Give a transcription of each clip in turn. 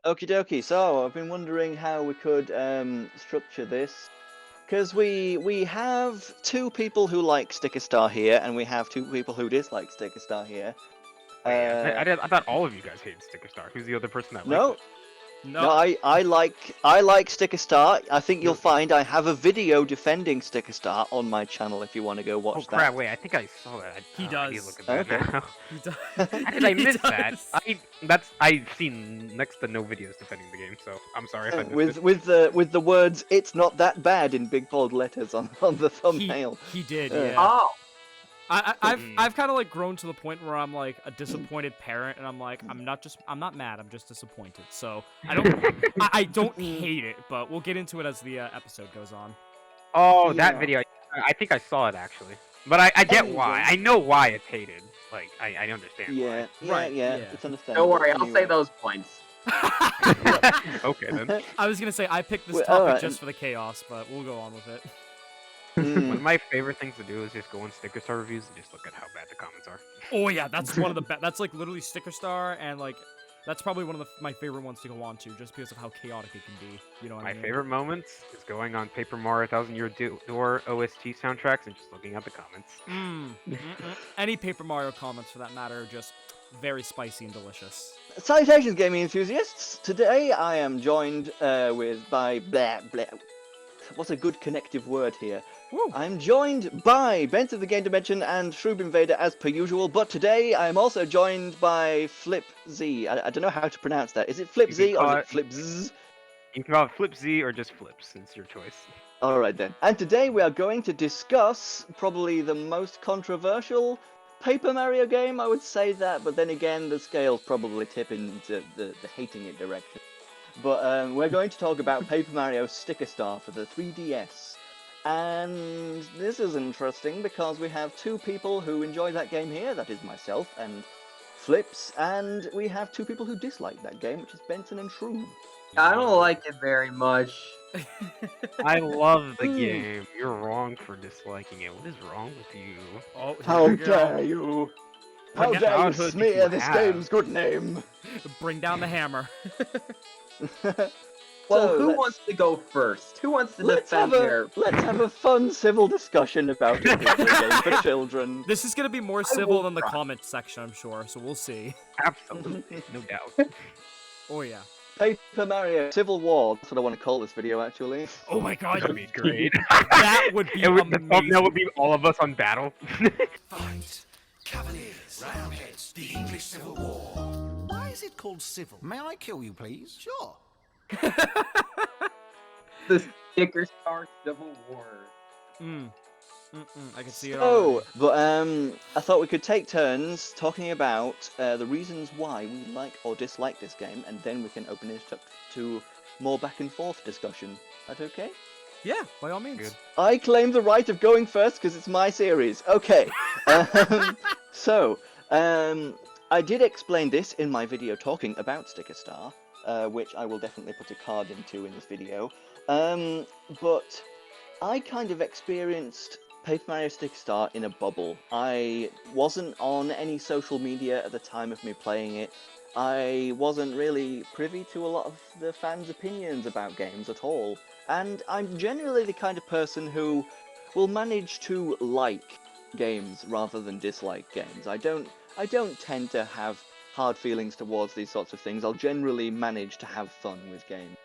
Okie dokie. So I've been wondering how we could structure this, because we have two people who like Sticker Star here, and we have two people who dislike Sticker Star here. Wait, I thought all of you guys hated Sticker Star. Who's the other person that likes No, it? no, I like Sticker Star. I think you'll No. find I have a video defending Sticker Star on my channel if you want to go watch Oh that. crap! Wait, I think I saw that. He I need to does. look at that Okay. now. He does. How did I He miss that? does. I've seen next to no videos defending the game, so I'm sorry if I missed With the words "It's not that bad" in big bold letters on the thumbnail. He did, Uh, yeah. Oh, I've kind of like grown to the point where I'm like a disappointed parent, and I'm like I'm not mad, I'm just disappointed. So I don't hate it, but we'll get into it as the episode goes on. Oh, that Yeah. video. I think I saw it actually, but I get why. Anyway. I know why it's hated. Like I understand Yeah, Right, yeah, yeah. it's understandable. don't worry, I'll Anyway. say those points. why. Okay then. I was gonna say I picked this Well, topic alright. just for the chaos, but we'll go on with it. Mm. One of my favorite things to do is just go on Sticker Star reviews and just look at how bad the comments are. Oh yeah, that's one of the best. That's like literally Sticker Star, and like that's probably one of my favorite ones to go on to, just because of how chaotic it can be. You know what I My mean? favorite moments is going on Paper Mario Thousand Year Door OST soundtracks and just looking at the comments. Any Paper Mario comments, for that matter, are just very spicy and delicious. Salutations, gaming enthusiasts! Today I am joined by blah blah. What's a good connective word here? Woo. I'm joined by Bent of the Game Dimension and Shroob Invader as per usual, but today I'm also joined by Flip Z. I don't know how to pronounce that. Is it Flip You Z can or call is it it- Flip Z? You can call it Flip Z or just Flips. It's your choice. Alright then. And today we are going to discuss probably the most controversial Paper Mario game, I would say that, but then again the scales probably tip into the hating it direction. But we're going to talk about Paper Mario Sticker Star for the 3DS. And this is interesting because we have two people who enjoy that game here, that is myself and Flips, and we have two people who dislike that game, which is Benson and Shroom. I don't like it very much. I love the Mm. game. You're wrong for disliking it. What is wrong with you? Oh, here How we go. dare you! How Bring down- dare you childhood smear you this have. game's good name! Bring down the hammer. Well, So, who let's- wants to go first? Who wants to Let's defend have a fun civil discussion about it. It's a game for children. This is gonna be more will civil than the try. comments section, I'm sure. So we'll see. Absolutely, no doubt. Oh yeah. Paper Mario Civil War. That's what I want to call this video, actually. Oh my god. That'd be great. That would be The amazing. thumbnail would be all of us on battle. Fight! Cavaliers, Roundheads, the English Civil War. Why is it called civil? May I kill you, please? Sure. the Sticker Star Civil War. I can see it. Oh, already. but I thought we could take turns talking about the reasons why we like or dislike this game, and then we can open it up to more back and forth discussion. That okay? Yeah, by all means. Good. I claim the right of going first because it's my series. Okay. So, I did explain this in my video talking about Sticker Star, which I will definitely put a card into in this video. But I kind of experienced Paper Mario Sticker Star in a bubble. I wasn't on any social media at the time of me playing it. I wasn't really privy to a lot of the fans' opinions about games at all. And I'm generally the kind of person who will manage to like games rather than dislike games. I don't tend to have hard feelings towards these sorts of things. I'll generally manage to have fun with games.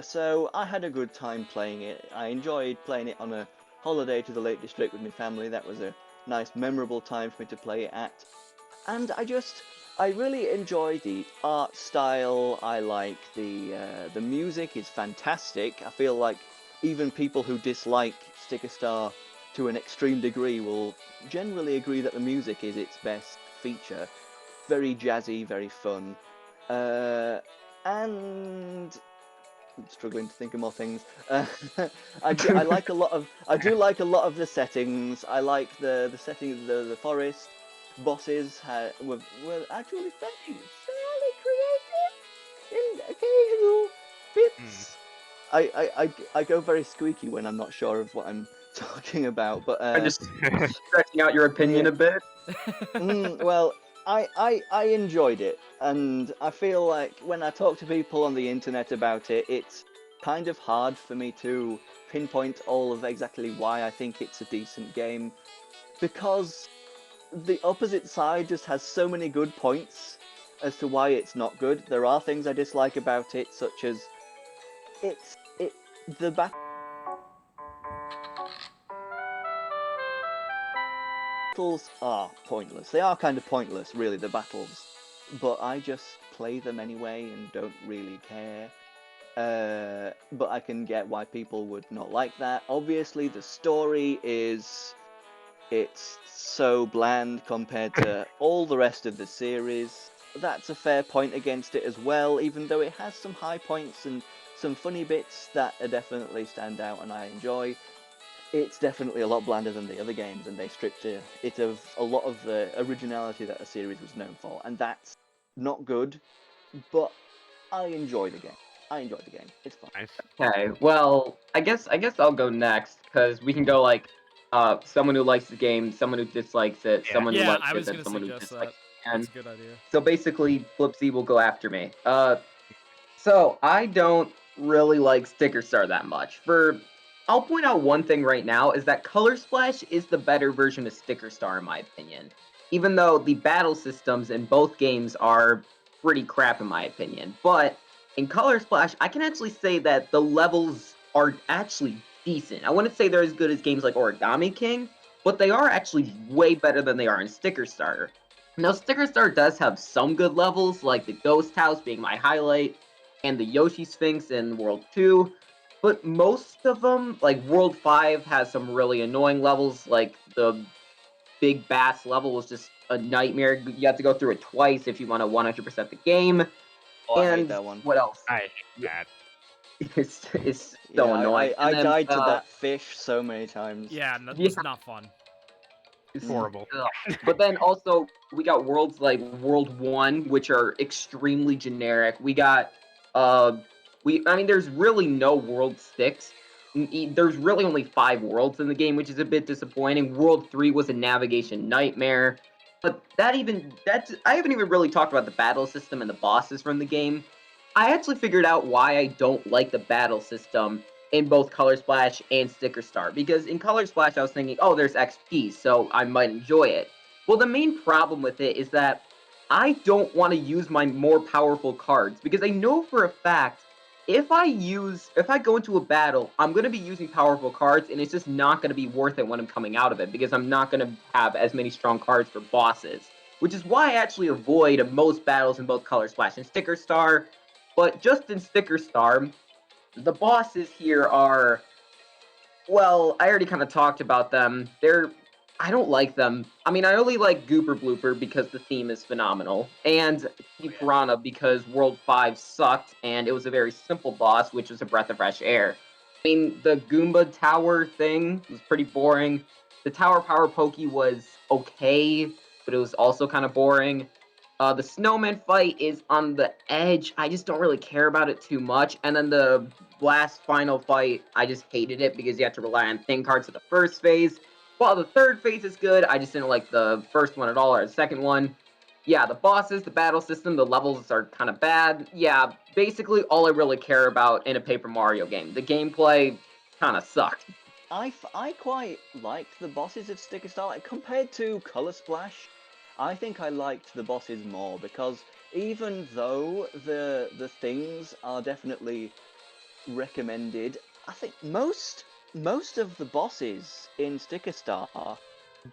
So I had a good time playing it. I enjoyed playing it on a holiday to the Lake District with my family. That was a nice, memorable time for me to play it at. And I really enjoy the art style. I like the music is fantastic. I feel like even people who dislike Sticker Star to an extreme degree will generally agree that the music is its best feature. Very jazzy, very fun, and I'm struggling to think of more things. I do like a lot of the settings. I like the settings, the forest bosses were actually fairly creative in occasional bits. I go very squeaky when I'm not sure of what I'm talking about, but I'm just stretching out your opinion a bit. well, I enjoyed it, and I feel like when I talk to people on the internet about it, it's kind of hard for me to pinpoint all of exactly why I think it's a decent game, because the opposite side just has so many good points as to why it's not good. There are things I dislike about it, such as it the battles are pointless. They are kind of pointless, really, the battles. But I just play them anyway and don't really care. But I can get why people would not like that. Obviously, the story it's so bland compared to all the rest of the series. That's a fair point against it as well, even though it has some high points and some funny bits that definitely stand out and I enjoy. It's definitely a lot blander than the other games, and they stripped it of a lot of the originality that the series was known for, and that's not good, but I enjoy the game. I enjoy the game. It's fun. Nice. Okay, well, I guess I'll go next because we can go like someone who likes the game, someone who dislikes it, Yeah. someone who Yeah, likes I it, was then gonna someone who suggest dislikes that. it. That's a good idea. So basically, Flipsy will go after me. So I don't really like Sticker Star that much. I'll point out one thing right now is that Color Splash is the better version of Sticker Star in my opinion. Even though the battle systems in both games are pretty crap in my opinion. But in Color Splash, I can actually say that the levels are actually decent. I wouldn't say they're as good as games like Origami King, but they are actually way better than they are in Sticker Star. Now, Sticker Star does have some good levels, like the Ghost House being my highlight, and the Yoshi Sphinx in World 2, but most of them, like World 5 has some really annoying levels, like the Big Bass level was just a nightmare. You have to go through it twice if you want to 100% the game. Oh, I hate And that one. what else? I hate that. It's Yeah, so annoying. I And then, died to that fish so many times. Yeah, no, yeah, it's not fun. Horrible. But then also we got worlds like World 1, which are extremely generic. We got I mean there's really no world 6. There's really only 5 worlds in the game, which is a bit disappointing. World 3 was a navigation nightmare. But that's I haven't even really talked about the battle system and the bosses from the game. I actually figured out why I don't like the battle system in both Color Splash and Sticker Star. Because in Color Splash, I was thinking, oh, there's XP, so I might enjoy it. Well, the main problem with it is that I don't want to use my more powerful cards because I know for a fact if I go into a battle, I'm going to be using powerful cards and it's just not going to be worth it when I'm coming out of it because I'm not going to have as many strong cards for bosses. Which is why I actually avoid most battles in both Color Splash and Sticker Star. But just in Sticker Star, the bosses here are, well, I already kind of talked about them. I don't like them. I mean, I only like Gooper Blooper because the theme is phenomenal, and Piranha because World 5 sucked, and it was a very simple boss, which was a breath of fresh air. I mean, the Goomba Tower thing was pretty boring. The Tower Power Pokey was okay, but it was also kind of boring. The snowman fight is on the edge. I just don't really care about it too much. And then the last final fight, I just hated it because you have to rely on thing cards for the first phase. While the third phase is good, I just didn't like the first one at all or the second one. Yeah, the bosses, the battle system, the levels are kind of bad. Yeah, basically all I really care about in a Paper Mario game. The gameplay kind of sucked. I quite liked the bosses of Sticker Star. Like, compared to Color Splash, I think I liked the bosses more because even though the things are definitely recommended, I think most of the bosses in Sticker Star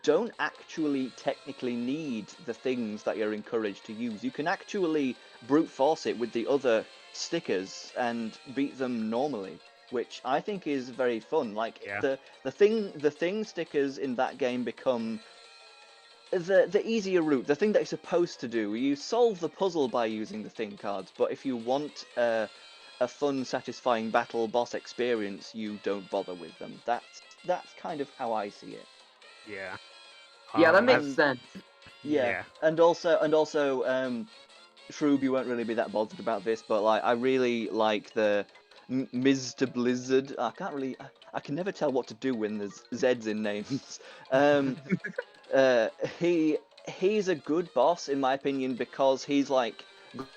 don't actually technically need the things that you're encouraged to use. You can actually brute force it with the other stickers and beat them normally, which I think is very fun. Like Yeah. the thing stickers in that game become the easier route, the thing that you're supposed to do. You solve the puzzle by using the thing cards, but if you want a fun, satisfying battle boss experience, you don't bother with them. That's kind of how I see it. Yeah. Yeah, that makes And sense. yeah, Yeah. and also, Shroob, you won't really be that bothered about this, but like I really like the Mr. Blizzard. I can't really, I can never tell what to do when there's Z's in names. Um, uh, he he's a good boss in my opinion because he's like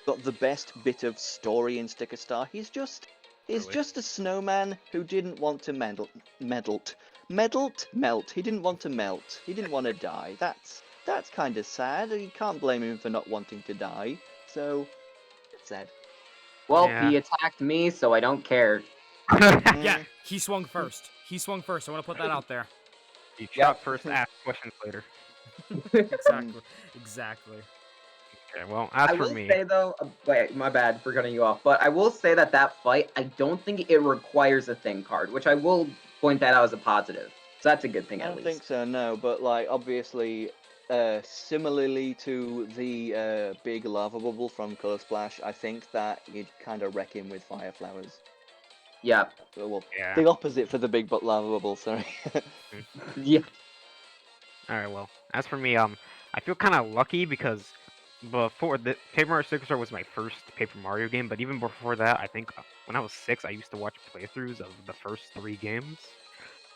got the best bit of story in Sticker Star. He's Really? just a snowman who didn't want to melt. He didn't want to melt. He didn't want to die. That's kind of sad. You can't blame him for not wanting to die. So, sad. Well, Yeah. he attacked me, so I don't care. Yeah, he swung first. He swung first. I want to put that out there. You Yep. shot first, ask questions later. Exactly. Exactly. Okay, well, as I for will me, say though, wait, my bad for cutting you off, but I will say that that fight, I don't think it requires a thing card, which I will point that out as a positive. So that's a good thing I at don't least. think so, no. But like, obviously, similarly to the big lava bubble from Color Splash, I think that you'd kind of wreck him with fire flowers. Yeah. Well, yeah. the opposite for the big but lava bubble. Sorry. Yeah. Alright, well, as for me, I feel kind of lucky because before the Paper Mario Sticker Star was my first Paper Mario game, but even before that, I think when I was 6, I used to watch playthroughs of the first 3 games.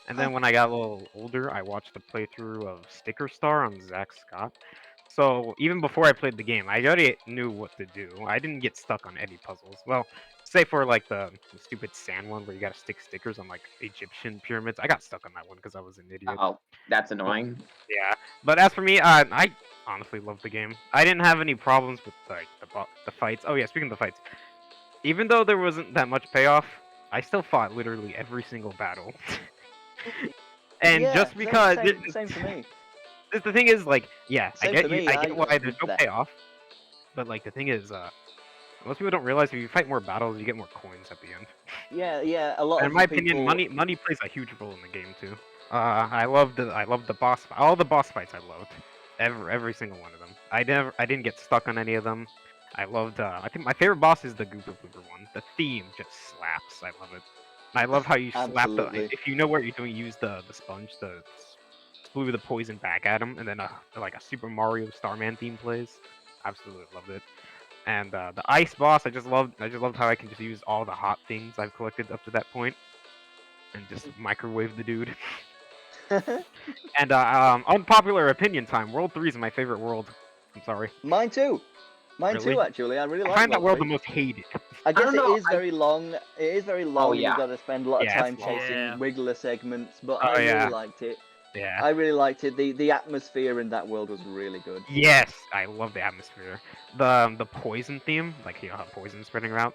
And then when I got a little older, I watched the playthrough of Sticker Star on Zach Scott. So even before I played the game, I already knew what to do. I didn't get stuck on any puzzles. Well, say for like the stupid sand one where you gotta stick stickers on like Egyptian pyramids. I got stuck on that one because I was an idiot. Oh, that's But, annoying. yeah, but as for me, I honestly love the game. I didn't have any problems with like the fights. Oh yeah, speaking of the fights, even though there wasn't that much payoff, I still fought literally every single battle. And Yeah, just because same for me. the thing is, like, yeah, Same for me. I get why there's no That. payoff, but like the thing is, most people don't realize if you fight more battles, you get more coins at the end. Yeah. A lot And of in my the opinion, people. money plays a huge role in the game too. I love the all the boss fights. I loved every single one of them. I didn't get stuck on any of them. I loved. I think my favorite boss is the Gooper Blooper one. The theme just slaps. I love it. And I love how you slap the. Absolutely. If you know what you're doing, use the sponge to blew the poison back at him, and then like a Super Mario Starman theme plays. Absolutely loved it. And the ice boss, I just loved how I can just use all the hot things I've collected up to that point, and just microwave the dude. And unpopular opinion time. World 3 is my favorite world. I'm sorry. Mine too. Mine Really? too. Actually, I really I like find that World world the 3. most hated. I guess don't it know, is very long. It is very Oh, long. yeah. You got to spend a lot of Yeah, it's time long. chasing Yeah. Wiggler segments, but Oh I really yeah, liked it. yeah. I really liked it. The atmosphere in that world was really good. Yes, I love the atmosphere. The poison theme, like you know how poison spreading around,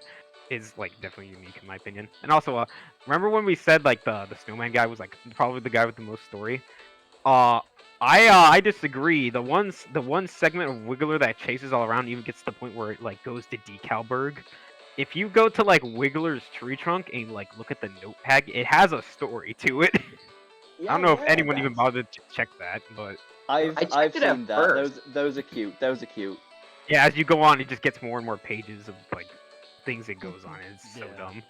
is like definitely unique in my opinion. And also, remember when we said like the snowman guy was like probably the guy with the most story? Uh, I disagree. The one segment of Wiggler that chases all around even gets to the point where it like goes to Decalburg. If you go to like Wiggler's tree trunk and like look at the notepad, it has a story to it. I don't know if anyone even bothered to check that, but I've I checked I've it at seen that. first. Those are cute. Those are cute. yeah, as you go on, it just gets more and more pages of like things it goes on. It's so Yeah. dumb.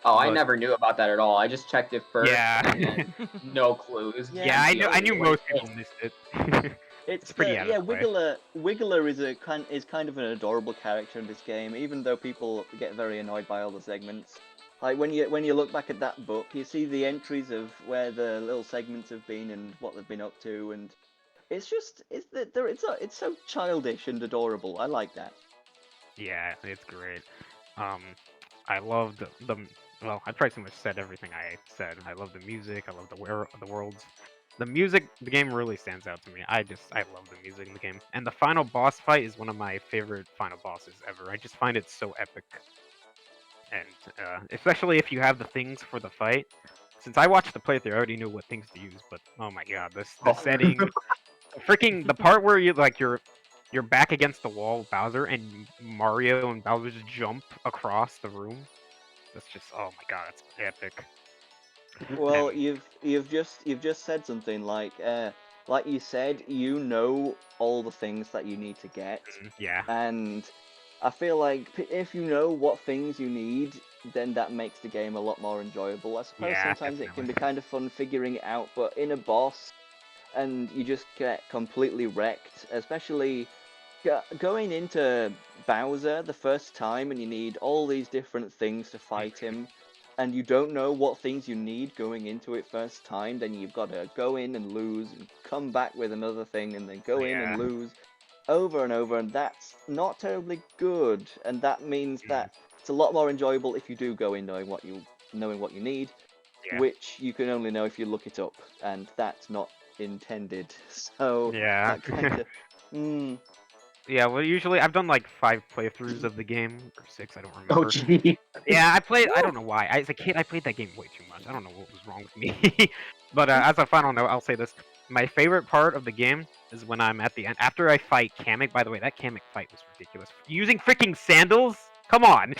Oh, I But- never knew about that at all. I just checked it first. Yeah. And then no clues. Yeah, I knew What most it people is. missed it. It's pretty out of yeah. the way. Wiggler is kind of an adorable character in this game, even though people get very annoyed by all the segments. Like when you look back at that book, you see the entries of where the little segments have been and what they've been up to, and it's so childish and adorable. I like that. Yeah, it's great. Um, I loved well, I pretty much said everything I said. I love the music. I love the worlds. The music, the game really stands out to me. I love the music in the game. And the final boss fight is one of my favorite final bosses ever. I just find it so epic. And especially if you have the things for the fight. Since I watched the playthrough, I already knew what things to use. But oh my god, the Oh. setting, freaking the part where you're back against the wall with Bowser and Mario and Bowser just jump across the room. That's just oh my god, it's epic. Well, And- you've just said something like you said, you know all the things that you need to get, yeah, and I feel like if you know what things you need, then that makes the game a lot more enjoyable. I suppose Yeah, sometimes it can definitely. be kind of fun figuring it out, but in a boss, and you just get completely wrecked, especially going into Bowser the first time, and you need all these different things to fight him. and you don't know what things you need going into it first time, then you've got to go in and lose, and come back with another thing, and then go in and Yeah. lose over and over, and that's not terribly good. And that means that it's a lot more enjoyable if you do go in knowing what you need, Yeah. which you can only know if you look it up, and that's not intended. So Yeah. that kind of. Yeah, well, usually I've done like 5 playthroughs of the game, or 6, I don't Oh, remember. gee. Yeah, I don't know why. As a kid, I played that game way too much. I don't know what was wrong with me. But as a final note, I'll say this. My favorite part of the game is when I'm at the end. After I fight Kamek, by the way, that Kamek fight was ridiculous. Using freaking sandals? Come on!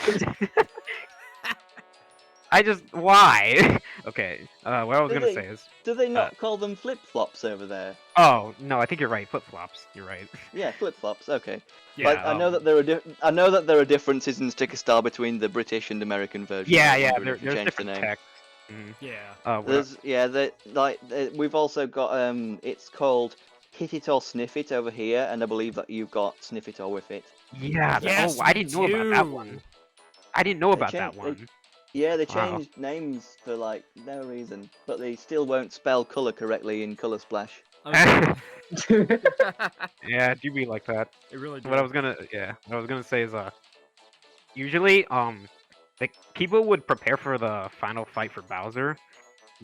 Why? Okay, what I was Do gonna they say is, do they uh, not call them flip flops over there? oh, no, I think you're right, flip-flops, you're right. Yeah, flip flops. Okay. Yeah, Like I know that there are differences in Sticker Star between the British and American version. I Yeah, was yeah, wondering if you there's changed the different name. text. Mhm. yeah. What There's we've also got it's called Hit It or Sniff It over here, and I believe that you've got Sniff It or Whiff It. Yeah, Yes, I we didn't know about that do. one. I didn't know They about that changed one. they Wow. changed names for like no reason, but they still won't spell color correctly in Color Splash. Okay. Yeah, do be like that. It really did. What I was gonna say is, usually, the people would prepare for the final fight for Bowser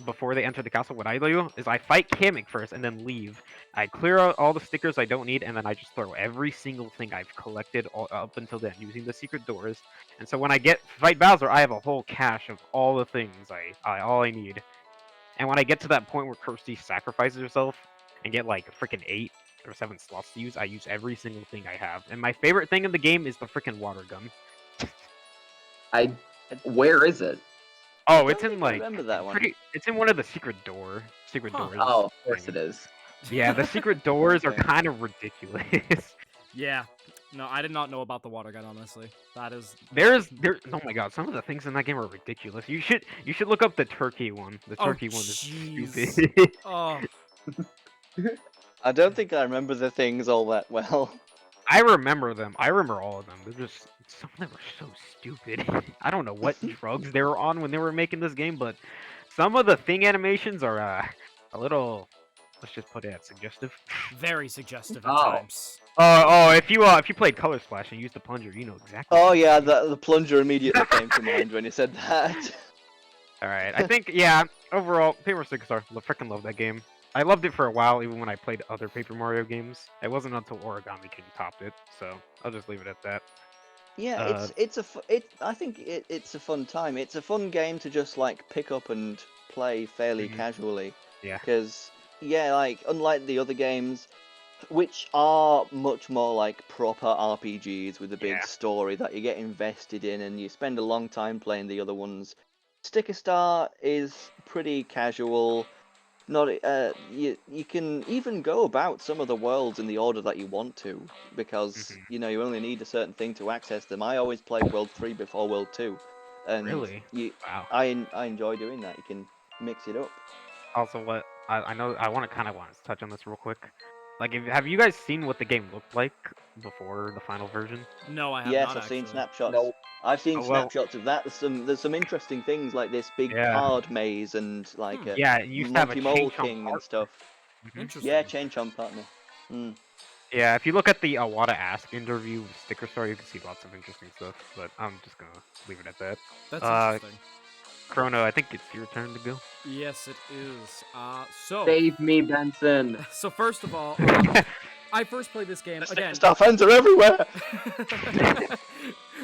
before they enter the castle. What I do is I fight Kamek first and then leave. I clear out all the stickers I don't need, and then I just throw every single thing I've collected up until then using the secret doors. And so when I fight Bowser, I have a whole cache of all the things all I need. And when I get to that point where Kirsty sacrifices herself and get like freaking 8 or 7 slots to use, I use every single thing I have. And my favorite thing in the game is the freaking water gun. Where is it? Oh, don't it's in think I like remember that one. it's in one of the secret Huh. doors. Oh, of course thing. it is. Yeah, the secret doors are Okay. kind of ridiculous. Yeah. No, I did not know about the water gun, honestly. That is. Oh my god, some of the things in that game are ridiculous. You should look up the turkey one. The Oh, turkey one is jeez. stupid. Oh. I don't think I remember the things all that well. I remember them. I remember all of them. They're just some of them are so stupid. I don't know what drugs they were on when they were making this game, but some of the thing animations are a little, let's just put it, suggestive. Very suggestive at Oh. times. If you played Color Splash and used the plunger, you know exactly. Oh what I'm yeah, talking the plunger immediately came to mind when you said that. All right, I think yeah. Overall, Paper Stick Star, freaking love that game. I loved it for a while, even when I played other Paper Mario games. It wasn't until Origami King topped it, so I'll just leave it at that. Yeah, I think it's a fun time. It's a fun game to just like pick up and play fairly Mhm. casually. Yeah. Because yeah, like unlike the other games, which are much more like proper RPGs with a big Yeah. story that you get invested in and you spend a long time playing the other ones. Sticker Star is pretty casual. Not you can even go about some of the worlds in the order that you want to because Mhm. you only need a certain thing to access them. I always play World 3 before World 2, and Really? Wow. I enjoy doing that. You can mix it up. Also, what I know, I kind of want to touch on this real quick. Like, have you guys seen what the game looked like before the final version? No, I have Yes, not I've seen actually. snapshots. Nope. I've seen Oh, well, snapshots of that. There's some interesting things like this big yeah, card maze and like a yeah. It used to have a Monty Mole chain chomp King and partner. stuff. Mhm. Interesting. Yeah, Chain Chomp partner. Mm. Yeah, if you look at the Awada Ask interview with Sticker Star, you can see lots of interesting stuff. But I'm just gonna leave it at that. That's interesting. Chrono, I think it's your turn to go. Yes, it is. So Save me, Benson. so first of all, I first played this game The again. Sticker Star fans are everywhere.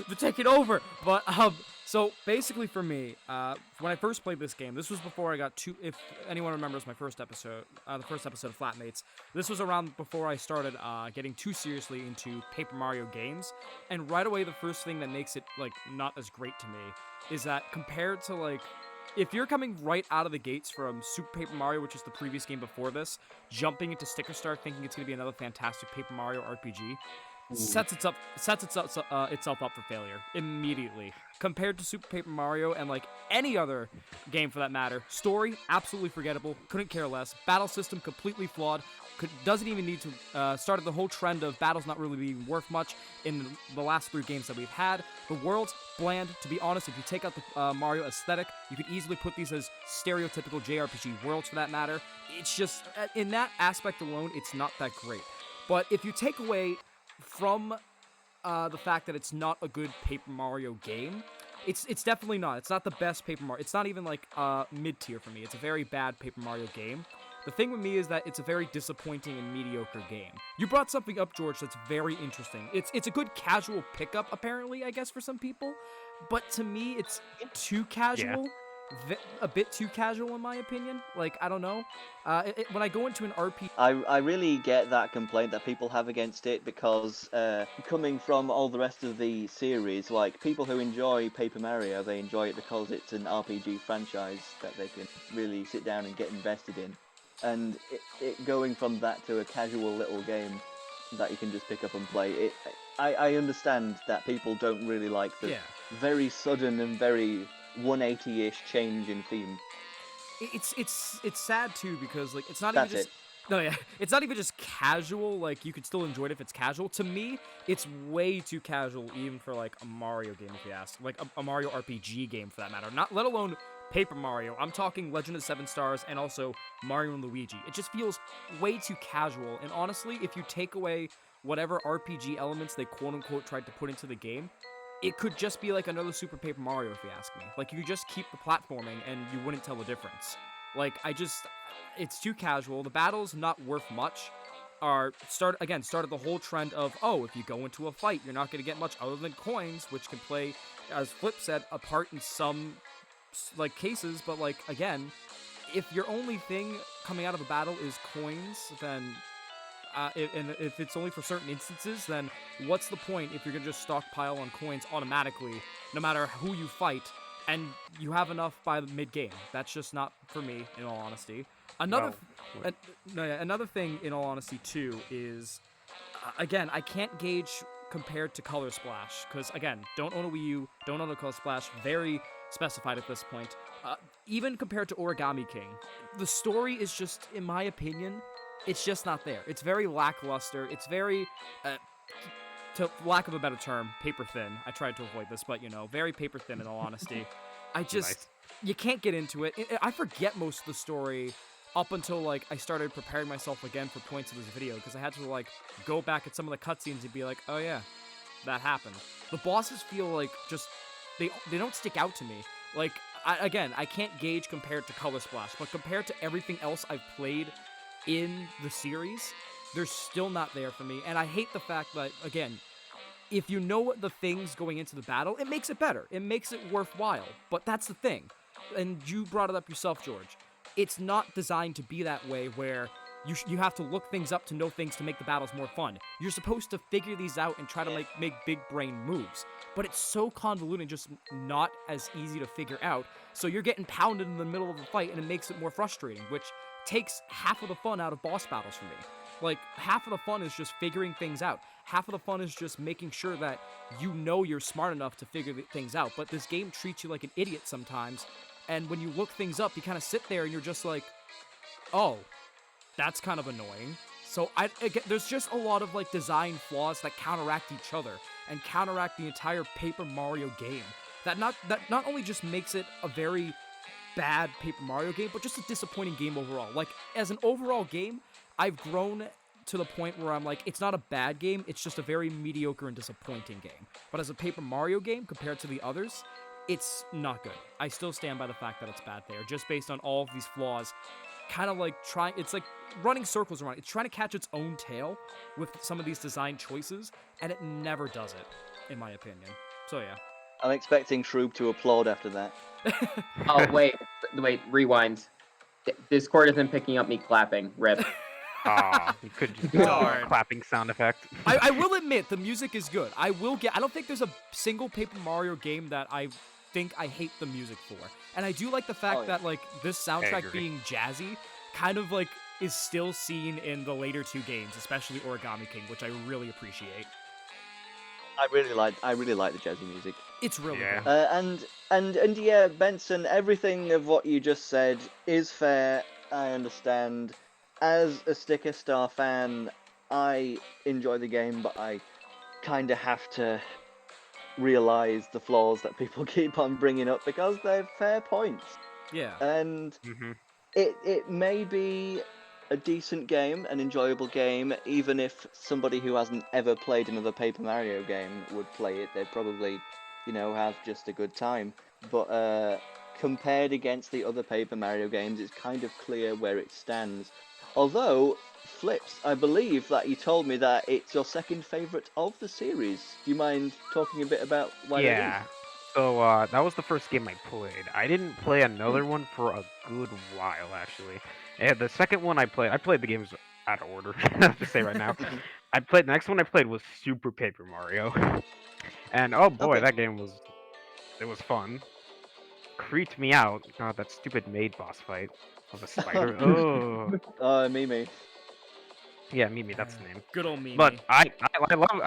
They're taking over. But so basically for me, when I first played this game, this was before I got to. If anyone remembers my first episode, the first episode of Flatmates, this was around before I started getting too seriously into Paper Mario games. And right away, the first thing that makes it like not as great to me is that compared to like. If you're coming right out of the gates from Super Paper Mario, which is the previous game before this, jumping into Sticker Star thinking it's going to be another fantastic Paper Mario RPG, sets itself up for failure immediately. Compared to Super Paper Mario and like any other game for that matter, story absolutely forgettable. Couldn't care less. Battle system completely flawed. Doesn't even need to started the whole trend of battles not really being worth much in the last 3 games that we've had. The world's bland. To be honest, if you take out the Mario aesthetic, you could easily put these as stereotypical JRPG worlds for that matter. It's just in that aspect alone, it's not that great. But if you take away from the fact that it's not a good Paper Mario game, it's definitely not. It's not the best Paper Mario. It's not even like mid-tier for me. It's a very bad Paper Mario game. The thing with me is that it's a very disappointing and mediocre game. You brought something up, George, that's very interesting. It's a good casual pickup, apparently, I guess, for some people. But to me, it's too casual. A bit too casual, in my opinion. Like, I don't know. When I go into an RPG... I really get that complaint that people have against it because coming from all the rest of the series, like, people who enjoy Paper Mario, they enjoy it because it's an RPG franchise that they can really sit down and get invested in. And it going from that to a casual little game that you can just pick up and play, I understand that people don't really like the very sudden and very 180-ish change in theme. It's sad too because like it's not even just it's not even just casual. Like you could still enjoy it if it's casual. To me, it's way too casual even for like a Mario game if you ask, like a Mario RPG game for that matter. Not let alone Paper Mario. I'm talking Legend of 7 Stars and also Mario and Luigi. It just feels way too casual. And honestly, if you take away whatever RPG elements they quote-unquote tried to put into the game, it could just be like another Super Paper Mario if you ask me. Like, you could just keep the platforming and you wouldn't tell the difference. Like, it's too casual. The battles, not worth much, started the whole trend of, oh, if you go into a fight, you're not going to get much other than coins, which can play, as Flip said, a part in some like cases, but like again, if your only thing coming out of a battle is coins, then if it's only for certain instances, then what's the point if you're gonna just stockpile on coins automatically, no matter who you fight, and you have enough by the mid-game? That's just not for me, in all honesty. Another thing, in all honesty, too, is again, I can't gauge compared to Color Splash, because again, don't own a Wii U, don't own a Color Splash, very specified at this point. Even compared to Origami King, the story is just, in my opinion, it's just not there. It's very lackluster. It's very, to lack of a better term, paper thin. I tried to avoid this, but very paper thin in all honesty. You can't get into it. I forget most of the story up until like I started preparing myself again for points of this video, because I had to like go back at some of the cutscenes and be like, oh yeah, that happened. The bosses feel like just they don't stick out to me. Like I can't gauge compared to Color Splash, but compared to everything else I've played in the series, they're still not there for me. And I hate the fact that, again, if you know what the things going into the battle, it makes it better. It makes it worthwhile. But that's the thing. And you brought it up yourself, George. It's not designed to be that way where you have to look things up to know things to make the battles more fun. You're supposed to figure these out and try to make big brain moves. But it's so convoluted and just not as easy to figure out. So you're getting pounded in the middle of the fight, and it makes it more frustrating, which takes half of the fun out of boss battles for me. Like, half of the fun is just figuring things out. Half of the fun is just making sure that you're smart enough to figure things out. But this game treats you like an idiot sometimes, and when you look things up, you kind of sit there and you're just like, oh, that's kind of annoying. So there's just a lot of like design flaws that counteract each other and counteract the entire Paper Mario game. That not only just makes it a very bad Paper Mario game, but just a disappointing game overall. Like, as an overall game, I've grown to the point where I'm like, it's not a bad game, it's just a very mediocre and disappointing game. But as a Paper Mario game, compared to the others, it's not good. I still stand by the fact that it's bad there, just based on all of these flaws. Kind of like it's like running circles around. It's trying to catch its own tail with some of these design choices, and it never does it, in my opinion. So yeah. I'm expecting Shroob to applaud after that. Oh, wait, rewind. Discord isn't picking up me clapping. Rip. You could just do a clapping sound effect. I will admit, the music is good. I don't think there's a single Paper Mario game that I think I hate the music for. And I do like the fact that, like, this soundtrack being jazzy kind of, like, is still seen in the later 2 games, especially Origami King, which I really appreciate. I really like the jazzy music. It's really Yeah. good. And yeah, Benson, everything of what you just said is fair. I understand. As a Sticker Star fan, I enjoy the game, but I kind of have to realize the flaws that people keep on bringing up because they're fair points. Yeah. And Hmm. it may be a decent game, an enjoyable game, even if somebody who hasn't ever played another Paper Mario game would play it, they'd probably, have just a good time. But compared against the other Paper Mario games, it's kind of clear where it stands. Although, Flips, I believe that you told me that it's your second favourite of the series. Do you mind talking a bit about why that is? Yeah. So that was the first game I played. I didn't play another one for a good while, actually. And the second one I played the games out of order. I have to say right now. The next one I played was Super Paper Mario, and oh boy, Okay. that game was fun. Creeped me out. God, that stupid maid boss fight of a spider. Oh, Mimi. yeah, Mimi, that's the name. Good old Mimi. But I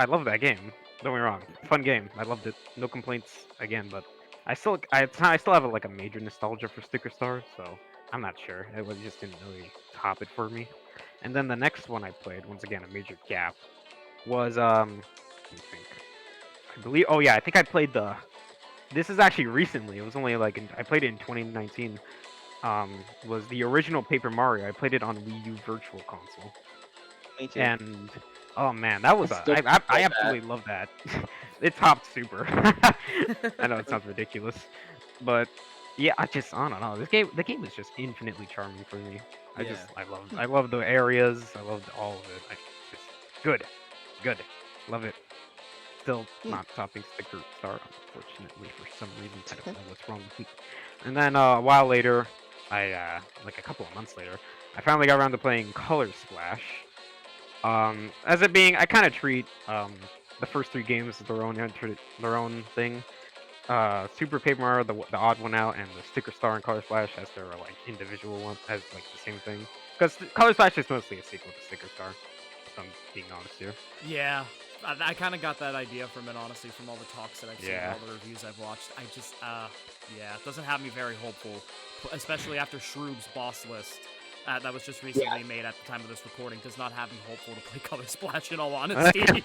love that game. Don't get me wrong, fun game. I loved it. No complaints again. But I still have like a major nostalgia for Sticker Star, so I'm not sure. Just didn't really top it for me. And then the next one I played, once again a major gap, was let me think. I believe. Oh yeah, I think I played the. This is actually recently. It was only like I played it in 2019. Was the original Paper Mario. I played it on Wii U Virtual Console. Me too. And oh man, that was I still I play that. absolutely love that. It topped Super. I know it sounds ridiculous, but yeah, I don't know. The game is just infinitely charming for me. Yeah. I love the areas. I loved all of it. It's good, love it. Still not topping Sticker Star, unfortunately, for some reason. I don't know what's wrong with me. And then a while later, like a couple of months later, I finally got around to playing Color Splash. As it being, I kind of treat the first three games as their own thing. Super Paper Mario, the odd one out, and the Sticker Star and Color Splash as their like individual one, as like the same thing. Because Color Splash is mostly a sequel to Sticker Star. If I'm being honest here. Yeah. I kind of got that idea from it, honestly, from all the talks that I've seen and Yeah. all the reviews I've watched. I just, yeah, it doesn't have me very hopeful, especially after Shroob's boss list that was just recently made at the time of this recording. Does not have me hopeful to play Color Splash, in all honesty.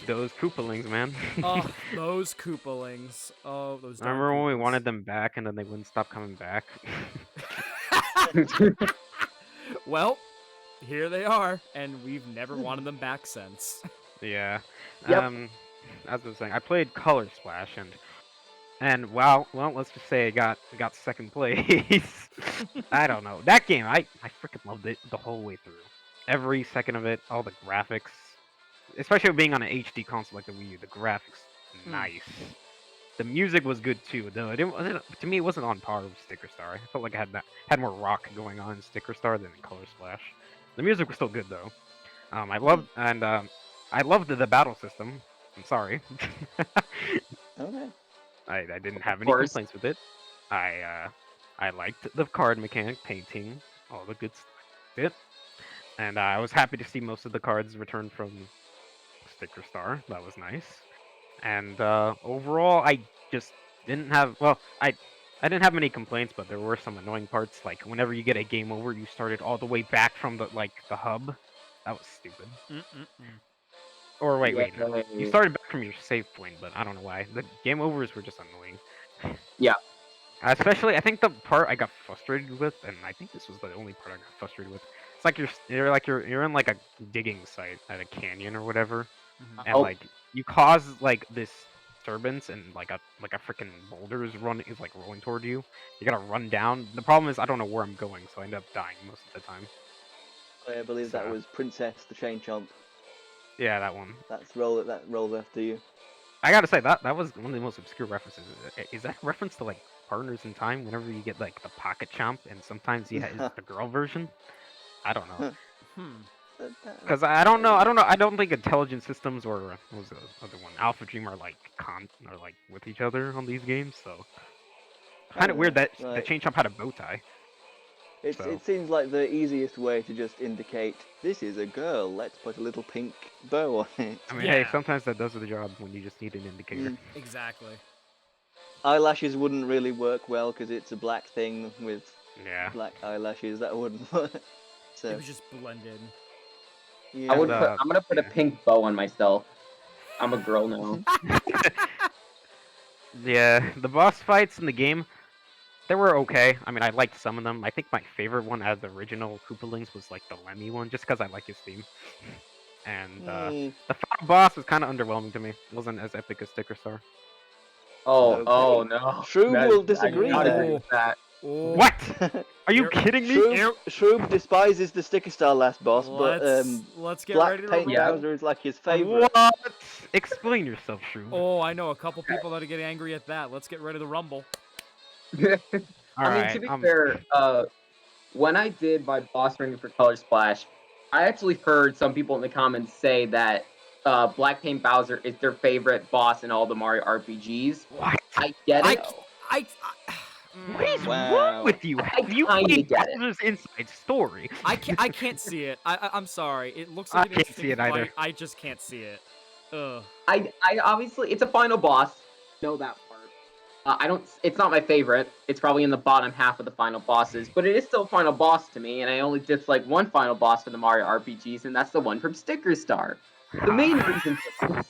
Those Koopalings, man. Oh, those Koopalings. Oh, those darn Remember when we Koopas. wanted them back and then they wouldn't stop coming back? Well, here they are, and we've never wanted them back since. Yeah. Yep. As I was saying, I played Color Splash and well, let's just say I got second place. I don't know. That game, I freaking loved it the whole way through. Every second of it, all the graphics, especially being on an HD console like the Wii U, the graphics nice. The music was good too, though. To me, it wasn't on par with Sticker Star. I felt like I had more rock going on in Sticker Star than in Color Splash. The music was still good though. I loved the battle system. I'm sorry. Okay. I didn't have Of any course. complaints with it. I liked the card mechanic, painting, all the good stuff. And I was happy to see most of the cards returned from Sticker Star. That was nice. And overall, I just didn't have. Well, I didn't have many complaints, but there were some annoying parts. Like whenever you get a game over, you started all the way back from the hub. That was stupid. Or wait, no. You Yay. started back from your save point, but I don't know why. The game overs were just annoying. Yeah. Especially, I think the part I got frustrated with, and I think this was the only part I got frustrated with. It's like you're in like a digging site at a canyon or whatever, and Oh. like you cause like this disturbance and like a freaking boulder is like rolling toward you. You gotta run down. The problem is I don't know where I'm going, so I end up dying most of the time. I believe that So- was Princess the Chain Chomp. Yeah, that one. That rolls after you. I gotta say that was one of the most obscure references. Is that a reference to like Partners in Time? Whenever you get like the pocket chomp, and sometimes you have the girl version. I don't know, because I don't know. I don't think intelligent systems or what was the other one? Alpha Dream are like with each other on these games. So kind of weird that the Right. Chain Chomp had a bow tie. It So, seems like the easiest way to just indicate this is a girl. Let's put a little pink bow on it. I mean, hey, Yeah. sometimes that does the job when you just need an indicator. Mm. Exactly. Eyelashes wouldn't really work well because it's a black thing with Yeah. black eyelashes. That wouldn't work. It So was just blended. yeah. I would put. The- I'm gonna put a yeah. pink bow on myself. I'm a girl now. Yeah, the boss fights in the game, they were okay. I mean, I liked some of them. I think my favorite one out of the original Koopalings was like the Lemmy one, just because I like his theme. And Hmm. the final boss was kind of underwhelming to me. It wasn't as epic as Sticker Star. Oh, Okay. oh no. Shroob will I disagree cannot agree there. with that. Oh, What? Are you Here- kidding me? Shroob despises the Sticker Star last boss, but let's get Black ready to Paint rumble. Yeah. Bowser is like his favorite. What? Explain yourself, Shrew. Oh, I know a couple people that are getting angry at that. Let's get ready to rumble. I mean, to be fair, when I did my boss ring for Color Splash, I actually heard some people in the comments say that Black Paint Bowser is their favorite boss in all the Mario RPGs. What? I get I, it. What is Wow. wrong with you? I Have you kinda played get it. Bowser's Inside Story? I can't see it. I'm sorry. It looks I like an can't interesting see it either. fight. I just can't see it. Ugh. I obviously it's a final boss. Know that part. I don't. It's not my favorite. It's probably in the bottom half of the final bosses, but it is still a final boss to me. And I only dislike one final boss for the Mario RPGs, and that's the one from Sticker Star. The main reason for this,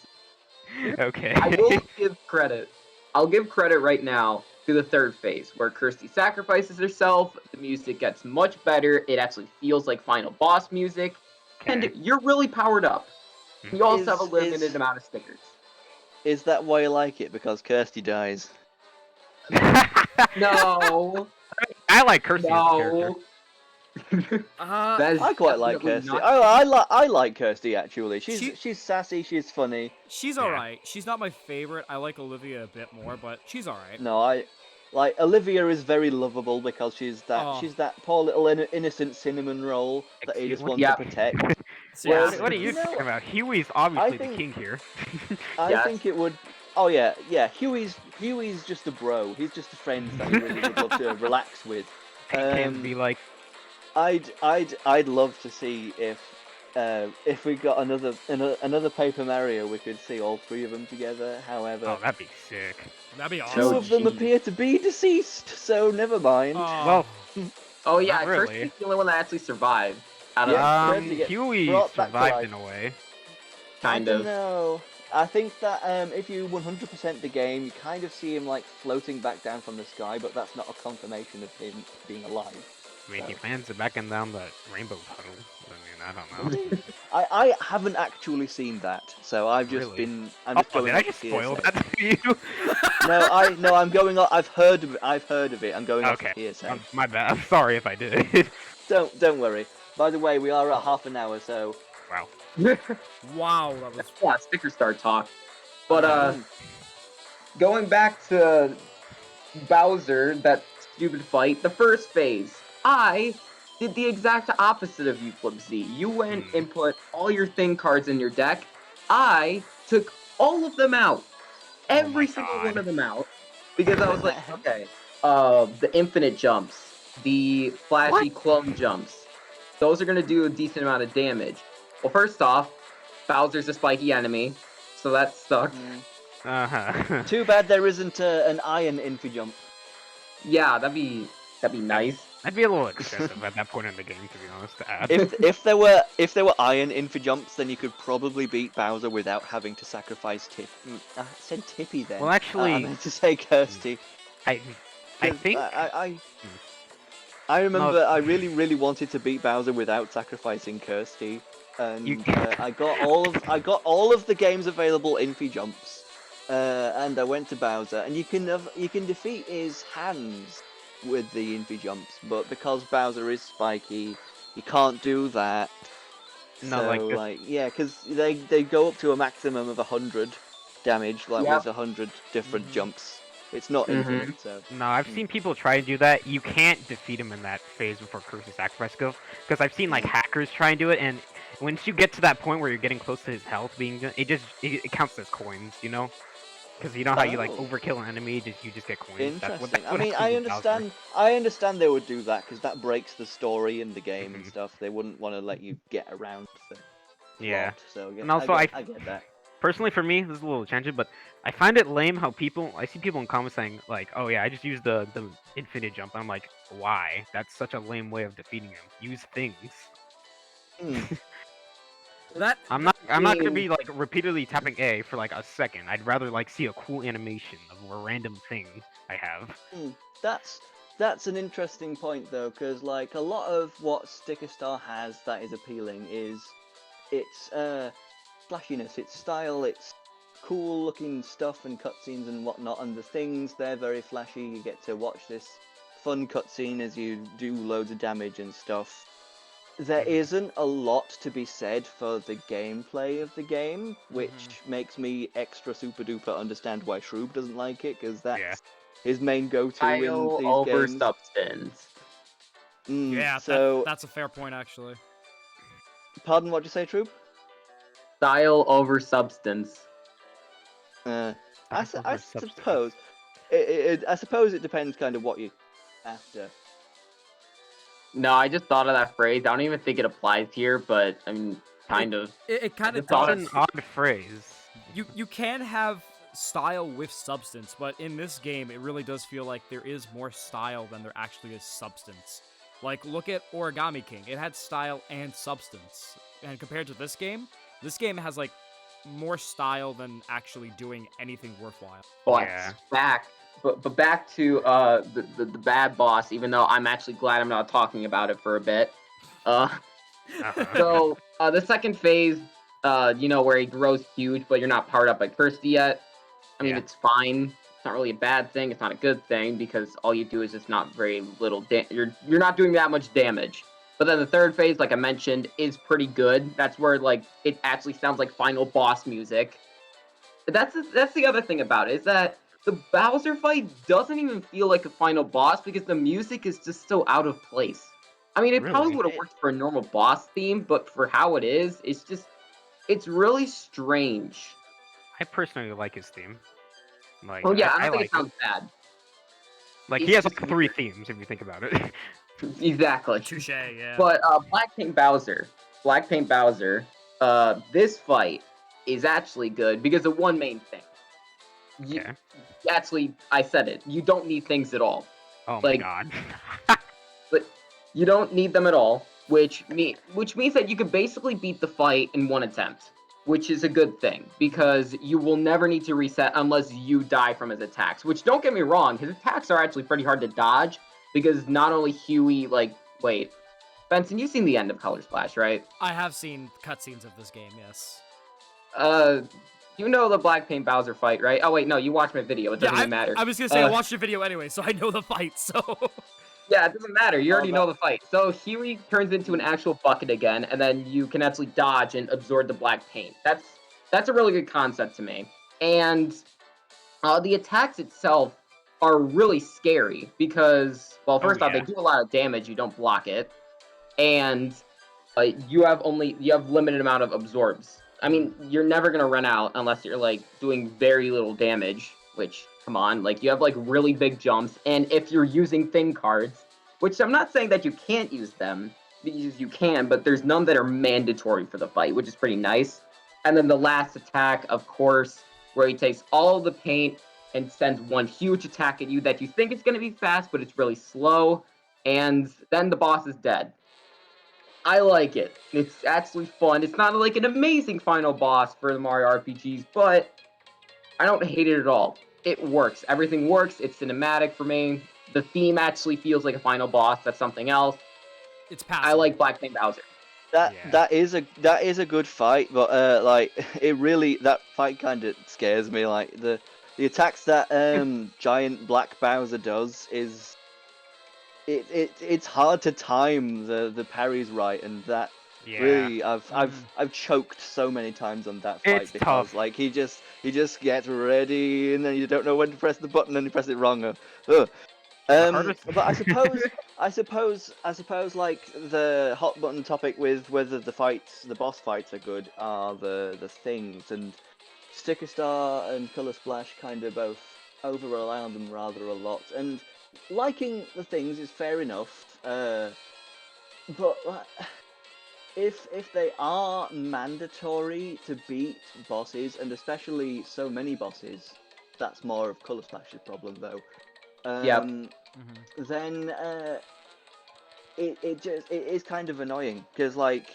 Okay. I will give credit. I'll give credit right now to the third phase, where Kirsty sacrifices herself. The music gets much better. It actually feels like final boss music, and Okay. you're really powered up. You also have a Is- limited is- amount of stickers. Is that why you like it? Because Kirsty dies. No, I like Kirsty as a character. no. Uh, That is I quite like definitely Kirsty. not I like Kirsty actually. She- She's sassy. She's funny. she's Yeah. alright. She's not my favorite. I like Olivia a bit more, but she's alright. No, I like Olivia is very lovable because she's Oh. that poor little innocent cinnamon roll that you Excuse- just what- want Yeah. to protect. Seriously. What are you You know, talking about? Huey's obviously think- the king here. I Yes. think it would. Oh yeah, yeah. Huey's just a bro. He's just a friend that you really would love to relax with. Can be like, I'd love to see if we got another Paper Mario, we could see all three of them together. However, oh, that'd be sick. That'd be two awesome. of them geez. appear to be deceased, so never mind. Well, Oh yeah, Not really. Kirsty's the only one that actually survived. Out of Yeah. three, Kirsty gets Huey brought back to survived life. in a way. kind I of. don't know. I think that if you 100% the game, you kind of see him like floating back down from the sky, but that's not a confirmation of him being alive. I mean, he So- lands back and down that rainbow puddle. I don't know. I haven't actually seen that, so I've just Really? been. I'm just Oh, going did I off just the spoil hearsay. that for you? No, I'm going off. I've heard of it. I'm going off Okay. the hearsay. My bad. I'm sorry if I did. Don't worry. By the way, we are at half an hour, so Wow. Wow, that was. Yeah, Sticker Star talk. But Mm. going back to Bowser, that stupid fight, the first phase, I did the exact opposite of you, Flipsy. You went Hmm. and put all your thing cards in your deck. I took all of them out. Every single God. one of them out. Because I was like, okay, the infinite jumps, the flashy clone jumps, those are gonna do a decent amount of damage. Well, first off, Bowser's a spiky enemy, so that sucked. Mm. Uh-huh. Too bad there isn't an iron infi jump. Yeah, that'd be nice. That'd be a little excessive at that point in the game, to be honest, to add. If there were iron infi jumps, then you could probably beat Bowser without having to sacrifice Tip. I said Tippy then. Well, actually- I meant to say Kirsty. I 'Cause think... I remember No. I really wanted to beat Bowser without sacrificing Kirsty, and You- I got all of the games available infi jumps, and I went to Bowser, and you can defeat his hands with the infi jumps, but because Bowser is spiky, you can't do that. No, So, like this- yeah, because they go up to a maximum of 100 damage, like Yep. with 100 different Mhm. jumps. It's not Mhm. infinite, so. No, I've seen people try and do that. You can't defeat him in that phase before Curse of Sacrifice goes. Because I've seen, like, hackers try and do it, and once you get to that point where you're getting close to his health being done, it counts as coins, you know? Because you know how you like Oh. overkill an enemy, you just get coins. That's Interesting. what I mean, happens with Bowser. I understand they would do that because that breaks the story in the game and Mhm. stuff. They wouldn't want to let you get around the Yeah. plot. So yeah, And also, I get that. personally for me, this is a little tangent, but I find it lame how I see people in comments saying like, "Oh yeah, I just use the infinite jump." And I'm like, why? That's such a lame way of defeating him. Use things. Hmm. I'm not gonna mean- be like repeatedly tapping A for like a second. I'd rather like see a cool animation of a random thing I have. That's an interesting point though, because like a lot of what Sticker Star has that is appealing is its flashiness, its style, its cool looking stuff and cutscenes and whatnot, and the things they're very flashy. You get to watch this fun cutscene as you do loads of damage and stuff. There Mhm. isn't a lot to be said for the gameplay of the game, which makes me extra super duper understand why Shroob doesn't like it, because that's Yeah. his main go-to in Style these over games. substance. Yeah, So, that's a fair point actually. pardon, what'd you say, Troop? Style over substance. I That's over substance. suppose. I suppose it depends kind of what you're after. No, I just thought of that phrase. I don't even think it applies here, but I mean, kind of. It kind of just thought That's does. an odd phrase. You can have style with substance, but in this game, it really does feel like there is more style than there actually is substance. Like, look at Origami King. It had style and substance. And compared to this game has, like, more style than actually doing anything worthwhile. But Yeah. back to the bad boss. Even though I'm actually glad I'm not talking about it for a bit. Uh-huh. So the second phase, where he grows huge, but you're not powered up by Kirsty yet. I mean, Yeah. it's fine. It's not really a bad thing. It's not a good thing because all you do is just not very little. You're not doing that much damage. But then the third phase, like I mentioned, is pretty good. That's where like it actually sounds like final boss music. That's the other thing about it is that the Bowser fight doesn't even feel like a final boss because the music is just so out of place. I mean, it probably Really? would have worked for a normal boss theme, but for how it is, it's really strange. I personally like his theme. Like, Oh yeah, I I don't think like it sounds bad. Like, It's he has just like 3 weird. themes if you think about it. Exactly. Touche, yeah. But Black Paint Bowser, this fight is actually good because of one main thing. Okay. Actually, I said it. You don't need things at all. Oh my Like, god. but you don't need them at all, which means that you could basically beat the fight in one attempt, which is a good thing because you will never need to reset unless you die from his attacks. Which, don't get me wrong, his attacks are actually pretty hard to dodge because not only Huey, wait, Benson, you've seen the end of Color Splash, right? I have seen cutscenes of this game, yes. You know the Black Paint Bowser fight, right? Oh wait, no, you watched my video. It doesn't even matter. I was gonna say I watched your video anyway, so I know the fight. So Yeah, it doesn't matter. You already but- know the fight. So Huey turns into an actual bucket again, and then you can actually dodge and absorb the black paint. That's a really good concept to me. And the attacks itself are really scary because, well, first off, they yeah. do a lot of damage. You don't block it, and you have limited amount of absorbs. I mean, you're never gonna run out unless you're like doing very little damage. Which, come on, like you have like really big jumps, and if you're using thing cards, which I'm not saying that you can't use them, because you can, but there's none that are mandatory for the fight, which is pretty nice. And then the last attack, of course, where he takes all the paint and sends one huge attack at you that you think it's gonna be fast, but it's really slow, and then the boss is dead. I like it. It's actually fun. It's not like an amazing final boss for the Mario RPGs, but I don't hate it at all. It works. Everything works. It's cinematic for me. The theme actually feels like a final boss. That's something else. it's I passable. like Black Paint Bowser. Yeah. That is a good fight, but like that fight kind of scares me. Like the attacks that giant Black Bowser does is it's hard to time the parries right, and that Yeah. really I've choked so many times on that fight It's because tough. like he just gets ready and then you don't know when to press the button and you press it wrong. Ugh. hardest- But I suppose like the hot button topic with whether the boss fights are good are the things, and Sticker Star and Color Splash kind of both over rely on them rather a lot, and liking the things is fair enough. But if they are mandatory to beat bosses, and especially so many bosses, that's more of Color Splash's problem though. Yep. Then it is kind of annoying because like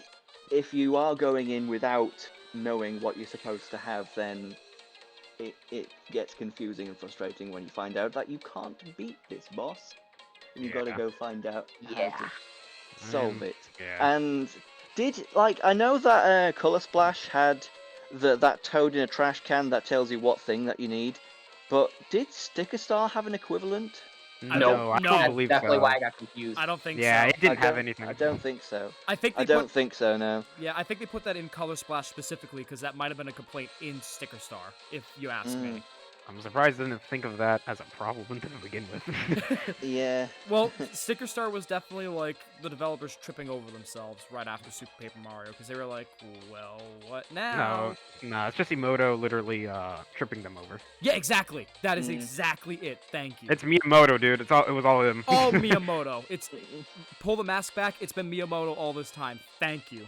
if you are going in without knowing what you're supposed to have, then it gets confusing and frustrating when you find out that you can't beat this boss. And you got to go find out how to solve it. Yeah. And I know that Color Splash had that toad in a trash can that tells you what thing that you need, but did Sticker Star have an equivalent? No, I don't That's believe definitely so. why I got confused. I don't think Yeah, so. it didn't have anything. I don't think so. I think they I don't put, think so. No. Yeah, I think they put that in Color Splash specifically because that might have been a complaint in Sticker Star, if you ask me. I'm surprised I didn't think of that as a problem to begin with. Yeah. Well, Sticker Star was definitely like the developers tripping over themselves right after Super Paper Mario because they were like, well, what now? No, it's just Emoto literally tripping them over. Yeah, exactly. That is exactly it. Thank you. It's Miyamoto, dude. It was all him. All Miyamoto. It's pull the mask back. It's been Miyamoto all this time. Thank you.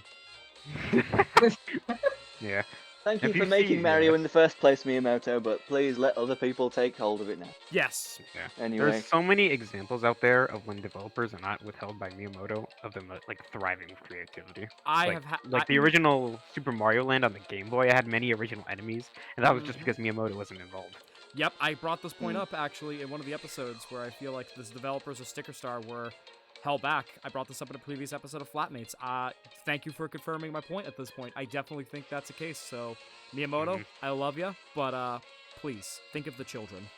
Yeah. Thank you If for you making see, Mario in the first place, Miyamoto, but please let other people take hold of it now. Yes. Yeah. Anyway. There's so many examples out there of when developers are not withheld by Miyamoto of them like thriving with creativity. Like the original Super Mario Land on the Game Boy, I had many original enemies, and that was just because Miyamoto wasn't involved. Yep, I brought this point up actually in one of the episodes where I feel like the developers of Sticker Star were held back. I brought this up in a previous episode of Flatmates. Thank you for confirming my point at this point. I definitely think that's the case. So, Miyamoto, I love you, but please think of the children.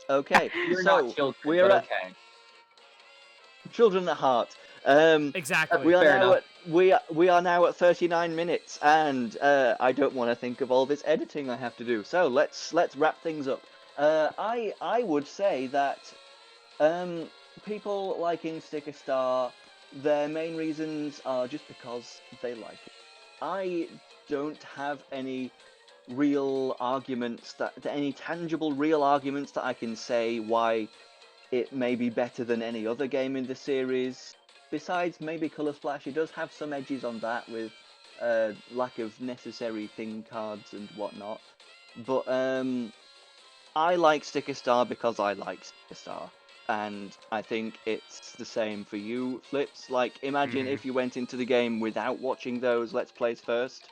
Okay, You're so not children, we are but at okay. children at heart. Exactly. We are Fair now enough. we are now at 39 minutes, and I don't want to think of all this editing I have to do. So let's wrap things up. I would say that people liking Sticker Star, their main reasons are just because they like it. I don't have any any tangible real arguments that I can say why it may be better than any other game in the series. Besides maybe Color Splash, it does have some edges on that with lack of necessary thing cards and whatnot. But I like Sticker Star because I like Sticker Star. And I think it's the same for you, Flips. Like, imagine if you went into the game without watching those Let's Plays first.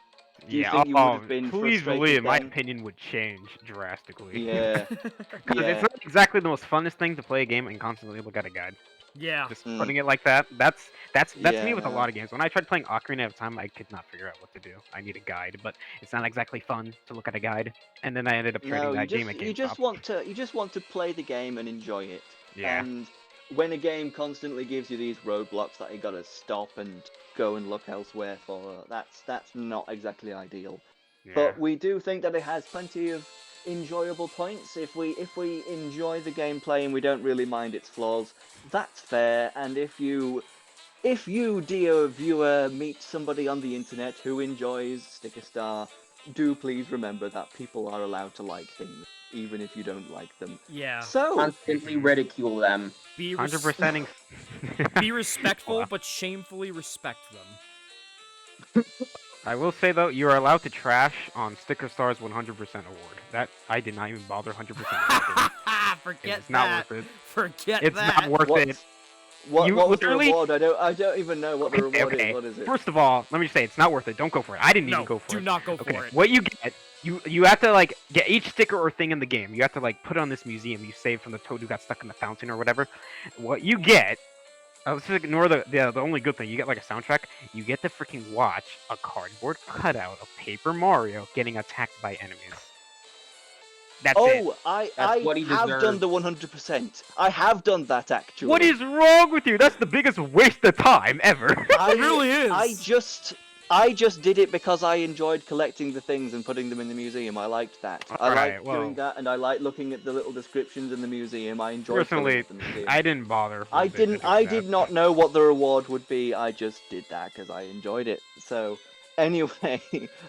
Do you think you would have been please frustrated believe my then? opinion would change drastically. Yeah. Because it's not exactly the most funnest thing to play a game and constantly look at a guide. Yeah. Just putting it like that, that's me with a no. lot of games. When I tried playing Ocarina of Time, I could not figure out what to do. I need a guide, but it's not exactly fun to look at a guide. And then I ended up trading that game at GameStop. You just want to play the game and enjoy it. Yeah. And when a game constantly gives you these roadblocks that you gotta stop and go and look elsewhere for, that's not exactly ideal. Yeah. But we do think that it has plenty of enjoyable points. If we enjoy the gameplay and we don't really mind its flaws, that's fair. And if you, dear viewer, meet somebody on the internet who enjoys Sticker Star, do please remember that people are allowed to like things, even if you don't like them. Yeah. So Constantly ridicule them. Be 100%ing. Be respectful, but shamefully respect them. I will say though, you are allowed to trash on Sticker Star's 100% award. That I did not even bother 100%. Forget it's not worth it. Forget It's that. not worth it. What You was the literally- reward? I don't even know what the reward is. What is it? First of all, let me just say it's not worth it. Don't go for it. I didn't even go for do it. not go for it. What you get, you have to like get each sticker or thing in the game. You have to like put it on this museum you saved from the toad who got stuck in the fountain or whatever. What you get, let's just ignore the only good thing. You get like a soundtrack. You get to freaking watch a cardboard cutout of Paper Mario getting attacked by enemies. That's it. I what he have deserves. done the 100%. I have done that actually. What is wrong with you? That's the biggest waste of time ever. It really is. I just did it because I enjoyed collecting the things and putting them in the museum. I liked that. I liked doing that, and I liked looking at the little descriptions in the museum. I enjoyed Personally, filling out the museum. I didn't bother. I did not know what the reward would be. I just did that because I enjoyed it. So Anyway,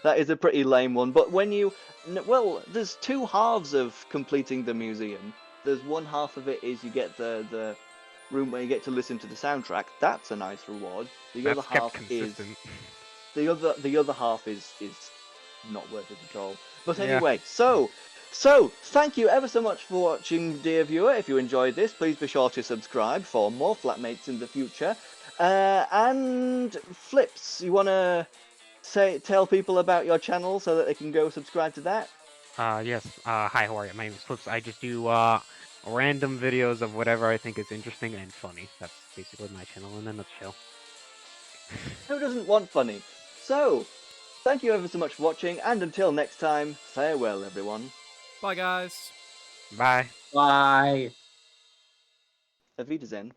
that is a pretty lame one. But when you, well, there's two halves of completing the museum. There's one half of it is you get the room where you get to listen to the soundtrack. That's a nice reward. The other That's kept half is consistent. the other half is not worth it at all. But Yeah. anyway, so thank you ever so much for watching, dear viewer. If you enjoyed this, please be sure to subscribe for more Flatmates in the future. And Flips, you wanna tell people about your channel so that they can go subscribe to that? Yes. Hi, how are you? My name is Flips. I just do random videos of whatever I think is interesting and funny. That's basically my channel in a nutshell. Who doesn't want funny? So, thank you ever so much for watching, and until next time, farewell, everyone. Bye, guys. Bye. Bye. Auf Wiedersehen.